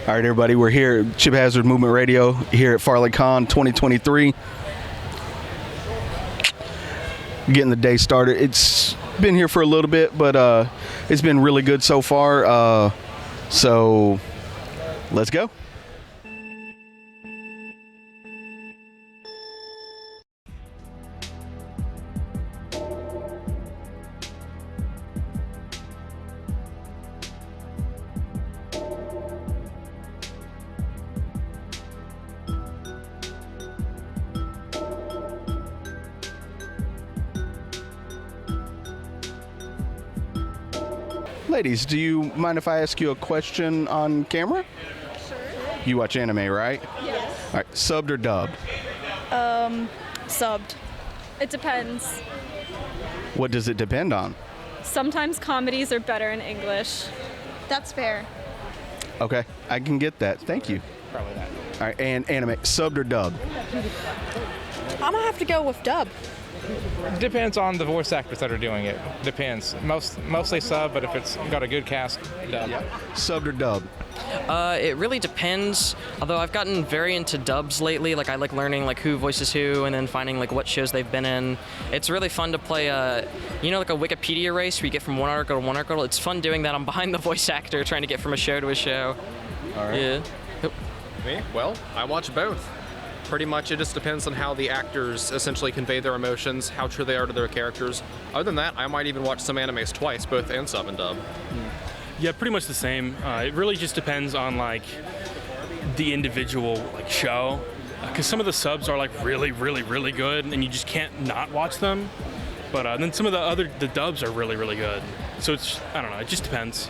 All right, everybody, we're here at Chip Hazard Movement Radio here at FarleyCon 2023. Getting the day started. It's been here for a little bit, but it's been really good so far. So let's go. Ladies, do you mind if I ask you a question on camera? Sure. You watch anime, right? Yes. All right, subbed or dubbed? Subbed. It depends. What does it depend on? Sometimes comedies are better in English. That's fair. Okay, I can get that. Thank you. Probably that. All right, and anime, subbed or dubbed? I'm gonna have to go with dub. Depends on the voice actors that are doing it. Depends. Mostly sub, but if it's got a good cast, dub. Yeah. Subbed or dubbed? It really depends. Although I've gotten very into dubs lately. Like I like learning like who voices who, and then finding like what shows they've been in. It's really fun to play like a Wikipedia race where you get from one article to one article. It's fun doing that. I'm behind the voice actor trying to get from a show to a show. All right. Yeah. Me? Well, I watch both. Pretty much, it just depends on how the actors essentially convey their emotions, how true they are to their characters. Other than that, I might even watch some animes twice, both in sub and dub. Yeah, pretty much the same. It really just depends on like the individual like show, because some of the subs are like really, really, really good, and you just can't not watch them. But then some of the dubs are really, really good. So it's, I don't know, it just depends.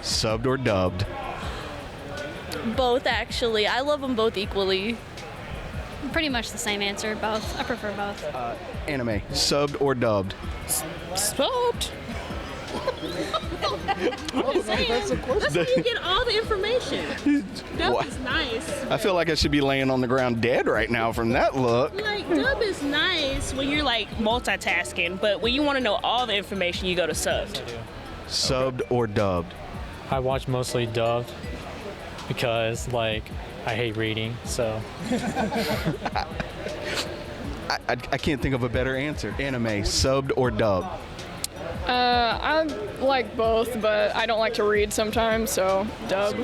Subbed or dubbed? Both, actually. I love them both equally. Pretty much the same answer, both. I prefer both. Anime, subbed or dubbed? Subbed. That's where you get all the information. Dub is nice. I feel like I should be laying on the ground dead right now from that look. Like, dub is nice when you're like multitasking, but when you want to know all the information, you go to subbed. Subbed or dubbed? I watch mostly dubbed because, like, I hate reading, so. I can't think of a better answer. Anime, subbed or dubbed? I like both, but I don't like to read sometimes, so dub.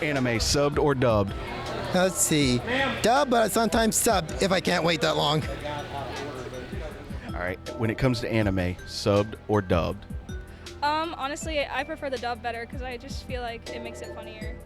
Anime, subbed or dubbed? Let's see. Dub, but sometimes sub if I can't wait that long. All right, when it comes to anime, subbed or dubbed? Honestly, I prefer the dub better because I just feel like it makes it funnier.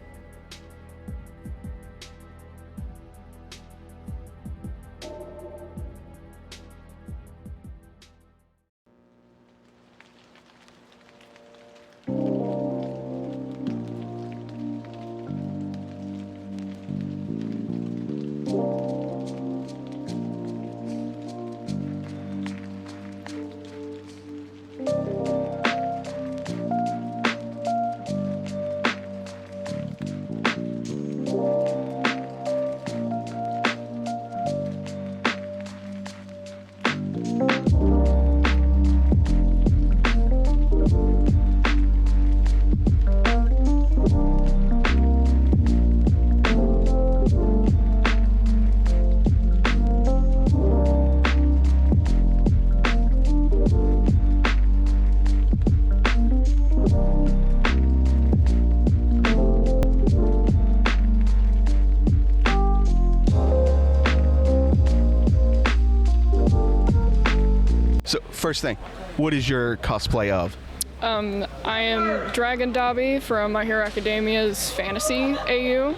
So, first thing, what is your cosplay of? I am Dragon Dobby from My Hero Academia's Fantasy AU.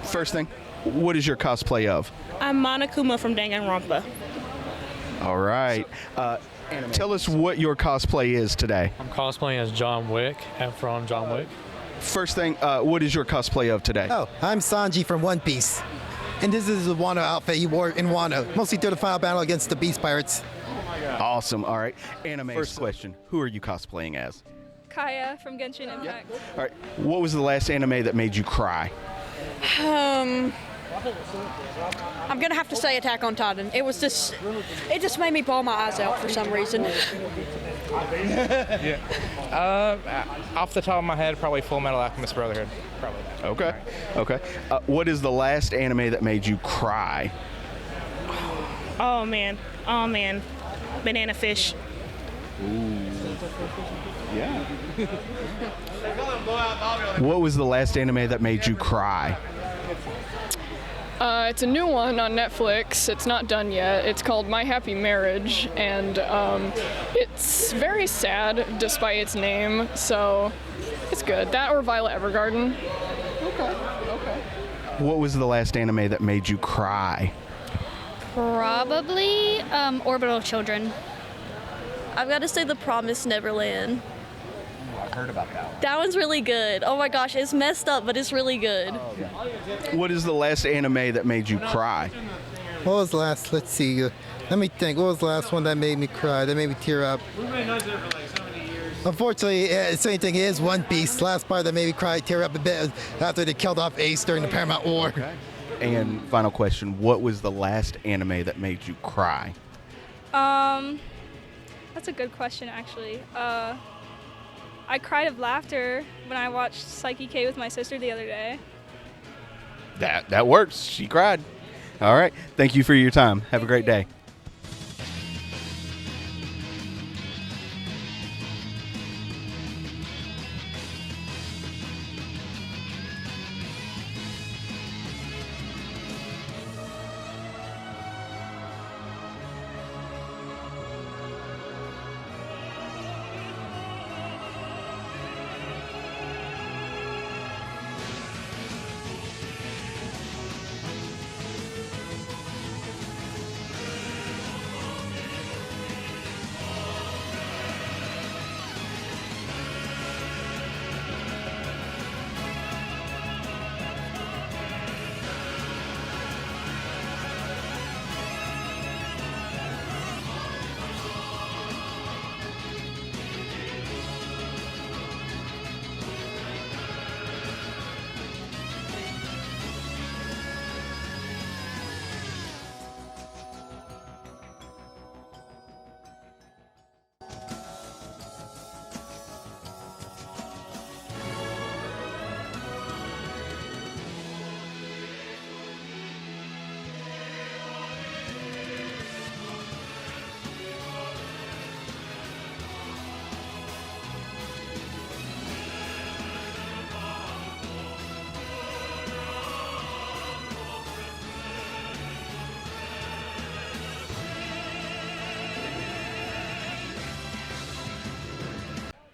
First thing, what is your cosplay of? I'm Monokuma from Danganronpa. All right. Tell us what your cosplay is today. I'm cosplaying as John Wick from John Wick. First thing, what is your cosplay of today? Oh, I'm Sanji from One Piece. And this is the Wano outfit he wore in Wano, mostly through the final battle against the Beast Pirates. Awesome. All right. Anime. First question, who are you cosplaying as? Kaya from Genshin Impact. All right. What was the last anime that made you cry? I'm gonna have to say Attack on Titan. It just made me bawl my eyes out for some reason. Yeah. Off the top of my head, probably Full Metal Alchemist Brotherhood. Probably that. Okay. Okay. What is the last anime that made you cry? Oh man. Banana Fish. Ooh. Yeah. What was the last anime that made you cry? It's a new one on Netflix. It's not done yet. It's called My Happy Marriage, and it's very sad despite its name, so it's good. That or Violet Evergarden. Okay. What was the last anime that made you cry? Probably Orbital Children. I've got to say The Promised Neverland. I've heard about that one. That one's really good. Oh my gosh, it's messed up, but it's really good. What is the last anime that made you cry? What was the last? Let's see. Let me think. What was the last one that made me cry? That made me tear up. Unfortunately, the same thing is One Piece. Last part that made me cry, tear up a bit after they killed off Ace during the Paramount War. Okay. And final question: what was the last anime that made you cry? That's a good question, actually. I cried of laughter when I watched Psyche K with my sister the other day. That works. She cried. All right. Thank you for your time. Have a great day.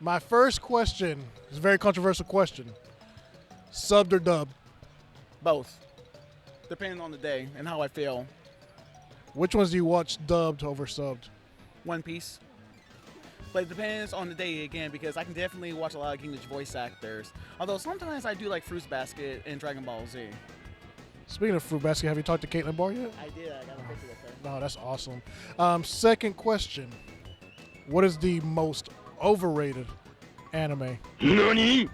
My first question is a very controversial question. Subbed or dubbed? Both. Depending on the day and how I feel. Which ones do you watch dubbed over subbed? One Piece. But it depends on the day again, because I can definitely watch a lot of English voice actors. Although sometimes I do like Fruits Basket and Dragon Ball Z. Speaking of Fruit Basket, have you talked to Caitlin Barr yet? I did. I got a picture with her. No, that's awesome. Second question. What is the most overrated anime? NANI?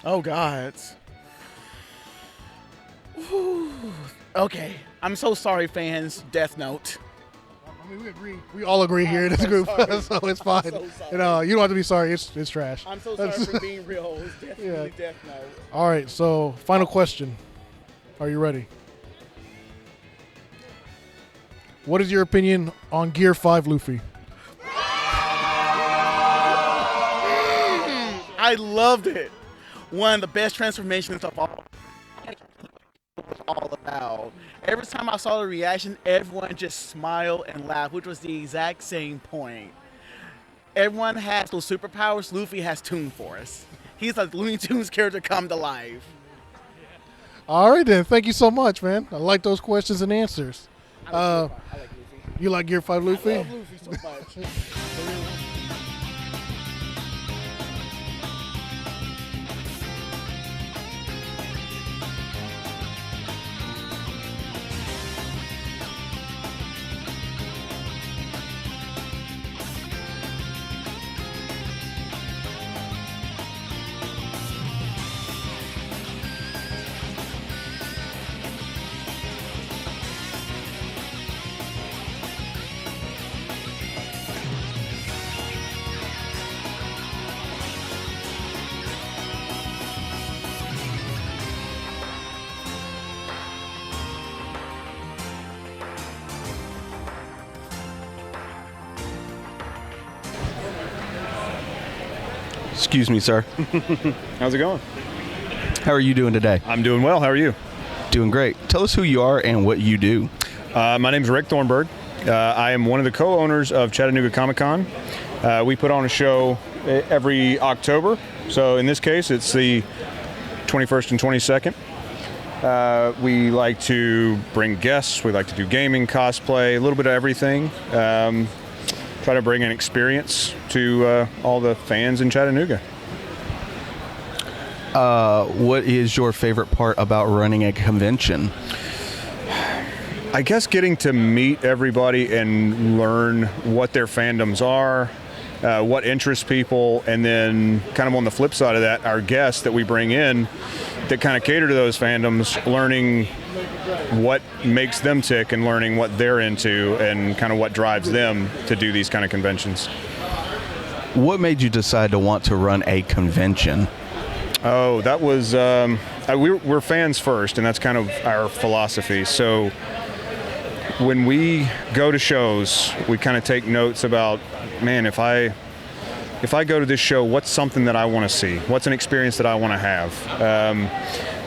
Oh, God. Whew. Okay. I'm so sorry, fans. Death Note. I mean, we agree. We all agree here in this group, so it's fine. So you know, you don't have to be sorry. It's trash. I'm so sorry for being real. It's definitely Death Note. All right, so final question. Are you ready? What is your opinion on Gear 5 Luffy? I loved it. One of the best transformations of all about. Every time I saw the reaction, everyone just smiled and laughed, which was the exact same point. Everyone has those superpowers. Luffy has Toon Force. He's a Looney Tunes character come to life. All right, then. Thank you so much, man. I like those questions and answers. I like Luffy. You like Gear 5 Luffy? I love Luffy so much. Excuse me, sir. How's it going? How are you doing today? I'm doing well. How are you? Doing great. Tell us who you are and what you do. My name is Rick Thornburg. I am one of the co-owners of Chattanooga Comic-Con. We put on a show every October. So in this case, it's the 21st and 22nd. We like to bring guests. We like to do gaming, cosplay, a little bit of everything. Try to bring an experience to all the fans in Chattanooga. What is your favorite part about running a convention? I guess getting to meet everybody and learn what their fandoms are, what interests people, and then kind of on the flip side of that, our guests that we bring in that kind of cater to those fandoms, learning what makes them tick and learning what they're into and kind of what drives them to do these kind of conventions. What made you decide to want to run a convention? Oh, that was, we're fans first, and that's kind of our philosophy. So when we go to shows, we kind of take notes about, man, if I go to this show, what's something that I want to see? What's an experience that I want to have?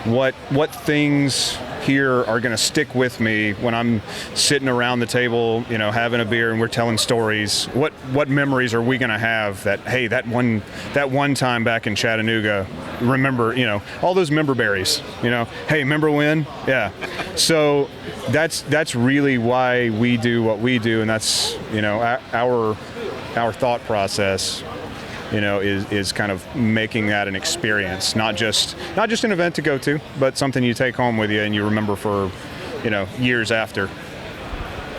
What things here are going to stick with me when I'm sitting around the table, you know, having a beer and we're telling stories? What memories are we going to have that, hey, that one time back in Chattanooga, remember, you know, all those member berries, you know, hey, remember when? Yeah. So that's really why we do what we do, and that's, you know, our thought process, you know, is kind of making that an experience, not just an event to go to, but something you take home with you and you remember for, you know, years after.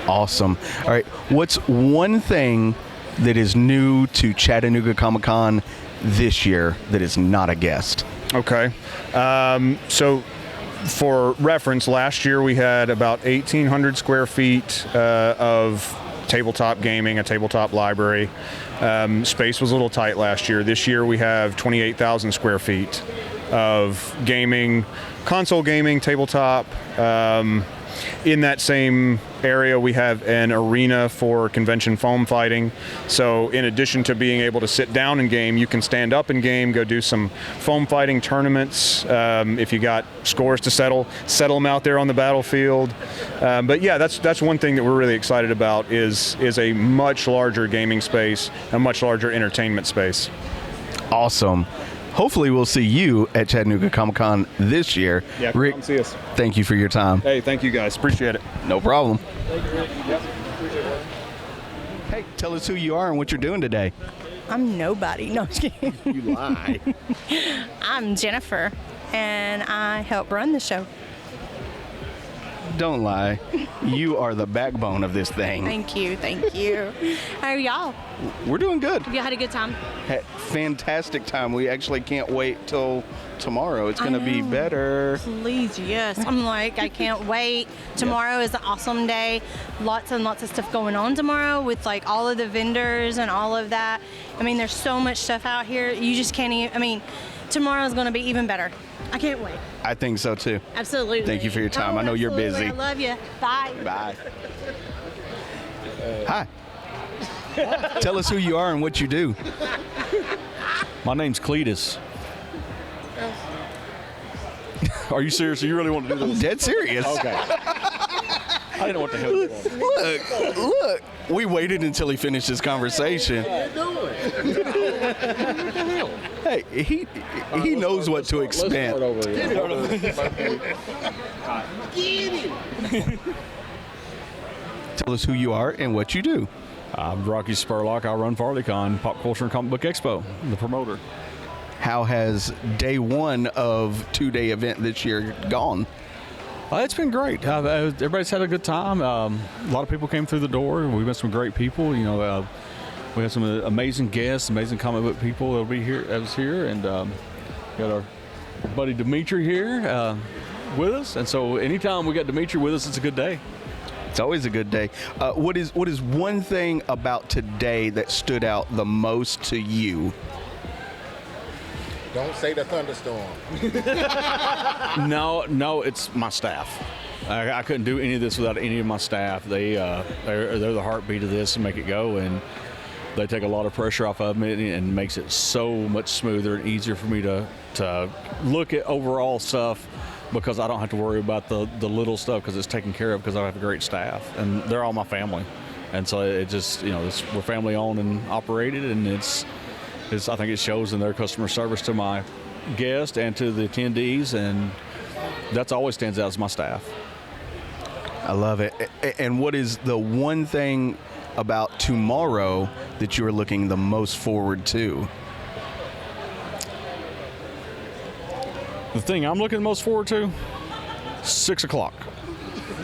Awesome. All right. What's one thing that is new to Chattanooga Comic-Con this year that is not a guest? Okay. So for reference, last year we had about 1,800 square feet of tabletop gaming, a tabletop library. Space was a little tight last year. This year we have 28,000 square feet of gaming, console gaming, tabletop. In that same area, we have an arena for convention foam fighting. So in addition to being able to sit down and game, you can stand up and game, go do some foam fighting tournaments. If you got scores to settle them out there on the battlefield. But yeah, that's one thing that we're really excited about is a much larger gaming space, a much larger entertainment space. Awesome. Hopefully we'll see you at Chattanooga Comic-Con this year. Yeah, Rick, come see us. Thank you for your time. Hey, thank you guys. Appreciate it. No problem. Thank you. Yep. Hey, tell us who you are and what you're doing today. I'm nobody. No, I'm just kidding. You lie. I'm Jennifer, and I help run the show. Don't lie. You are the backbone of this thing. Thank you. Thank you. How are y'all? We're doing good. Have you had a good time? Had fantastic time. We actually can't wait till tomorrow. It's going to be better. Please, yes. I'm like, I can't wait. Tomorrow is an awesome day. Lots and lots of stuff going on tomorrow with like all of the vendors and all of that. I mean, there's so much stuff out here. You just can't even, I mean, tomorrow's going to be even better. I can't wait. I think so too. Absolutely. Thank you for your time. Oh, I know you're absolutely. busy. I love you. Bye. Bye. Hi. Tell us who you are and what you do. My name's Cletus. Are you serious? You really want to do this? I'm dead serious. Okay. I didn't know what the hell you wanted. Look. We waited until he finished his conversation. Hey, he knows what to expect. Tell us who you are and what you do. I'm Rocky Spurlock. I run FarleyCon, Pop Culture and Comic Book Expo, the promoter. How has day one of two-day event this year gone? It's been great. Everybody's had a good time. A lot of people came through the door. We met some great people. You know, we had some amazing guests, amazing comic book people that'll be here. That was here, and got our buddy Dimitri here with us. And so, anytime we got Dimitri with us, it's a good day. It's always a good day. What is one thing about today that stood out the most to you? Don't say the thunderstorm. No, it's my staff. I couldn't do any of this without any of my staff. They're the heartbeat of this and make it go. And they take a lot of pressure off of me and makes it so much smoother and easier for me to look at overall stuff, because I don't have to worry about the little stuff, because it's taken care of, because I have a great staff and they're all my family. And so it just, we're family owned and operated, and it's I think it shows in their customer service to my guests and to the attendees, and that's always stands out as my staff. I love it. And what is the one thing about tomorrow that you're looking the most forward to? The thing I'm looking most forward to, 6 o'clock.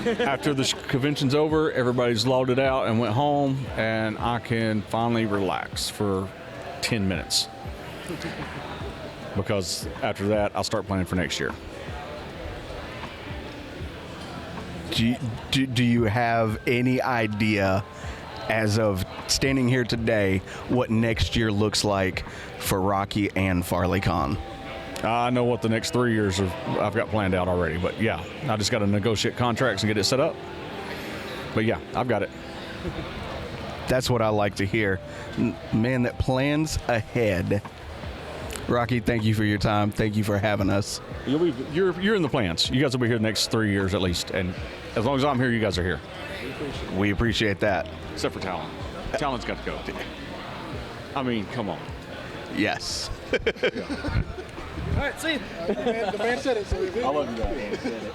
After the convention's over, everybody's loaded out and went home, and I can finally relax for 10 minutes. Because after that, I'll start planning for next year. Do you have any idea, as of standing here today, what next year looks like for Rocky and FarleyCon? I know what the next 3 years I've got planned out already, but yeah, I just got to negotiate contracts and get it set up. But yeah, I've got it. That's what I like to hear. Man that plans ahead. Rocky, thank you for your time. Thank you for having us. You're in the plans. You guys will be here the next 3 years at least, and as long as I'm here, you guys are here. We appreciate that. Except for Talon. Talon's got to go. I mean, come on. Yes. All right, see you. The man said it, so we I love you guys.